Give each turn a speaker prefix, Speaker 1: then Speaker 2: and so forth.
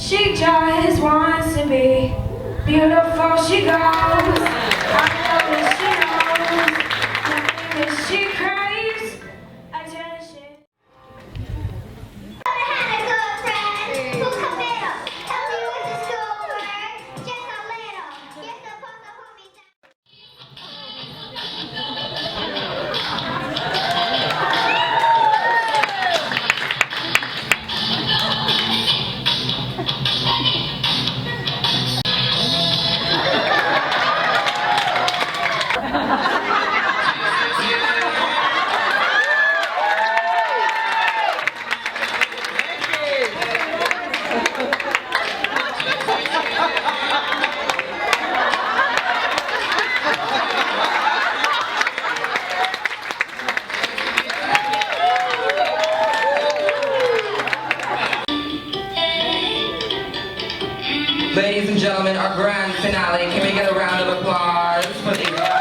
Speaker 1: She just wants to be beautiful. She goes. I know that she knows. Nothing that she craves attention.
Speaker 2: Ladies and gentlemen, our grand finale. Can we get a round of applause for the